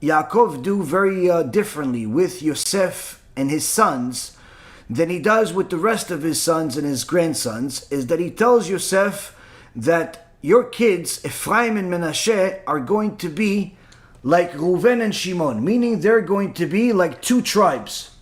Yaakov do very differently with Yosef and his sons than he does with the rest of his sons and his grandsons is that he tells Yosef that your kids, Ephraim and Menashe, are going to be like Reuven and Shimon, meaning they're going to be like two tribes.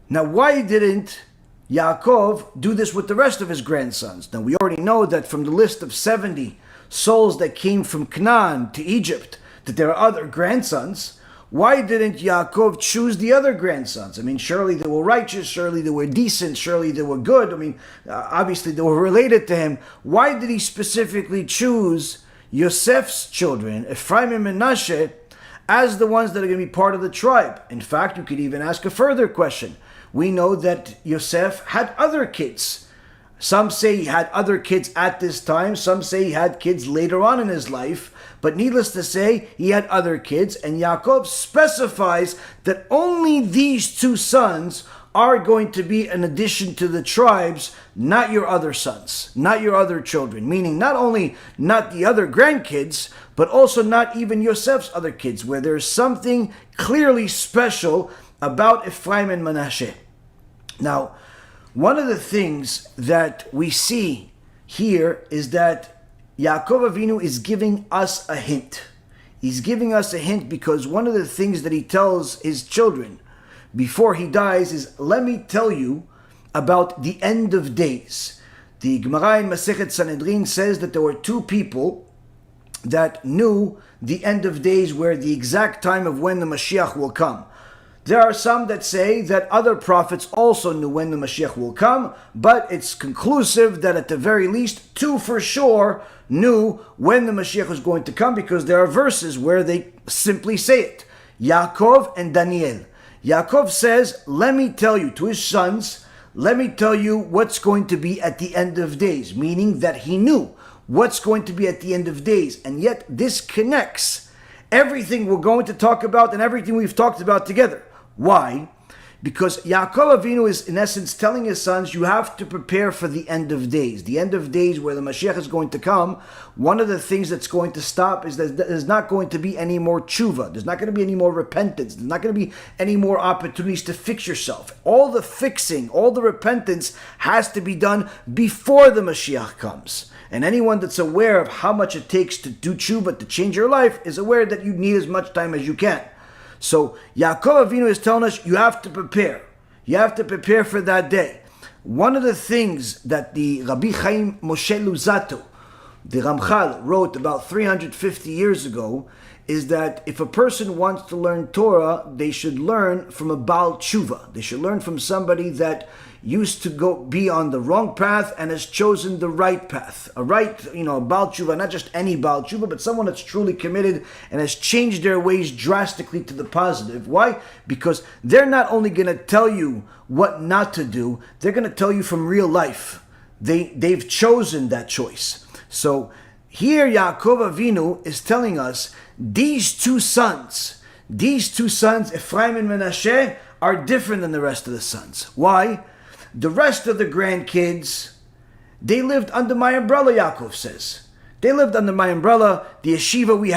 Now, why didn't Yaakov do this with the rest of his grandsons? Now, we already know that from the list of 70 souls that came from Canaan to Egypt, that there are other grandsons. Why didn't Yaakov choose the other grandsons? I mean, surely they were righteous, surely they were decent, surely they were good. I mean, obviously they were related to him. Why did he specifically choose Yosef's children, Ephraim and Menashe, as the ones that are going to be part of the tribe? In fact, you could even ask a further question. We know that Yosef had other kids. Some say he had other kids at this time. Some say he had kids later on in his life. But needless to say, he had other kids. And Yaakov specifies that only these two sons are going to be an addition to the tribes, not your other sons, not your other children. Meaning not only not the other grandkids, but also not even Yosef's other kids, where there's something clearly special about Ephraim and Menashe. Now, one of the things that we see here is that Yaakov Avinu is giving us a hint. He's giving us a hint because one of the things that he tells his children before he dies is, let me tell you about the end of days. The Gemara in Masechet Sanhedrin says that there were two people that knew the end of days, where the exact time of when the Mashiach will come. There are some that say that other prophets also knew when the Mashiach will come, but it's conclusive that at the very least, two for sure knew when the Mashiach was going to come, because there are verses where they simply say it. Yaakov and Daniel. Yaakov says, let me tell you to his sons, let me tell you what's going to be at the end of days, meaning that he knew what's going to be at the end of days. And yet this connects everything we're going to talk about and everything we've talked about together. Why? Because Yaakov Avinu is in essence telling his sons, you have to prepare for the end of days. The end of days where the Mashiach is going to come. One of the things that's going to stop is that there's not going to be any more tshuva. There's not going to be any more repentance. There's not going to be any more opportunities to fix yourself. All the fixing, all the repentance has to be done before the Mashiach comes. And anyone that's aware of how much it takes to do tshuva, to change your life, is aware that you need as much time as you can. So Yaakov Avinu is telling us you have to prepare. You have to prepare for that day. One of the things that the Rabbi Chaim Moshe Luzzatto, the Ramchal, wrote about 350 years ago is that if a person wants to learn Torah, they should learn from a Baal Tshuva. They should learn from somebody that used to be on the wrong path and has chosen the right path. A right, Baal Tshuva, not just any Baal Tshuva, but someone that's truly committed and has changed their ways drastically to the positive. Why? Because they're not only going to tell you what not to do, they're going to tell you from real life. They've chosen that choice. So here Yaakov Avinu is telling us these two sons, Ephraim and Menashe, are different than the rest of the sons. Why? The rest of the grandkids, they lived under my umbrella, Yaakov says. They lived under my umbrella. The yeshiva we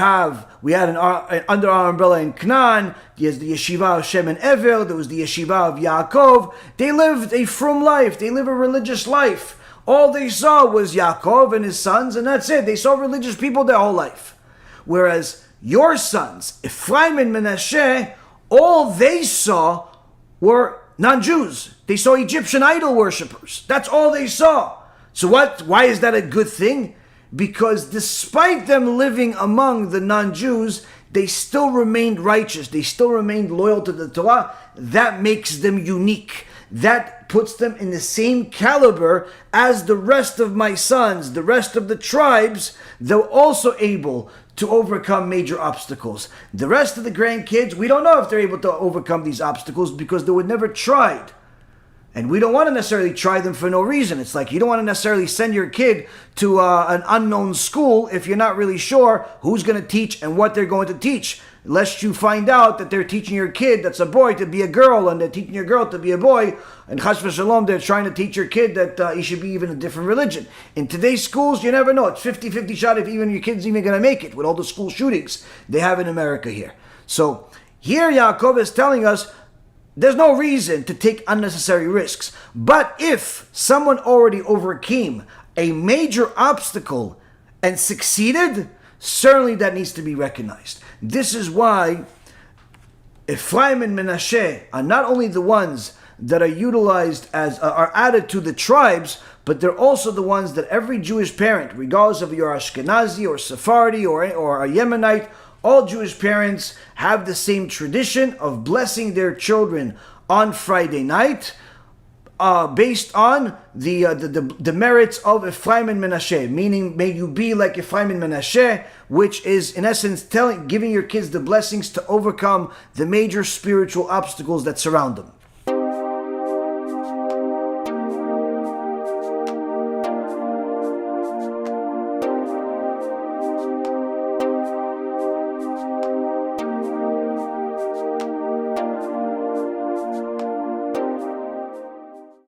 had under our umbrella in Canaan. There's the yeshiva of Shem and Evel. There was the yeshiva of Yaakov. They lived a frum life. They live a religious life. All they saw was Yaakov and his sons, and that's it. They saw religious people their whole life. Whereas your sons, Ephraim and Menashe, all they saw were non-Jews. They saw Egyptian idol worshippers. That's all they saw. So why is that a good thing? Because despite them living among the non-Jews, they still remained righteous. They still remained loyal to the Torah. That makes them unique. That puts them in the same caliber as the rest of my sons, the rest of the tribes. They're also able to overcome major obstacles. The rest of the grandkids, we don't know if they're able to overcome these obstacles because they were never tried. And we don't want to necessarily try them for no reason. It's like you don't want to necessarily send your kid to an unknown school if you're not really sure who's going to teach and what they're going to teach. Lest you find out that they're teaching your kid that's a boy to be a girl, and they're teaching your girl to be a boy, and chas v'shalom, they're trying to teach your kid that he should be even a different religion. In today's schools, you never know. It's 50-50 shot if even your kid's even going to make it with all the school shootings they have in America here. So here Yaakov is telling us there's no reason to take unnecessary risks. But if someone already overcame a major obstacle and succeeded, certainly that needs to be recognized. This is why Ephraim and Menashe are not only the ones that are utilized as are added to the tribes, but they're also the ones that every Jewish parent, regardless of you're Ashkenazi or Sephardi or a Yemenite, all Jewish parents have the same tradition of blessing their children on Friday night, based on the merits of Ephraim and Menashe, meaning may you be like Ephraim and Menashe, which is in essence giving your kids the blessings to overcome the major spiritual obstacles that surround them.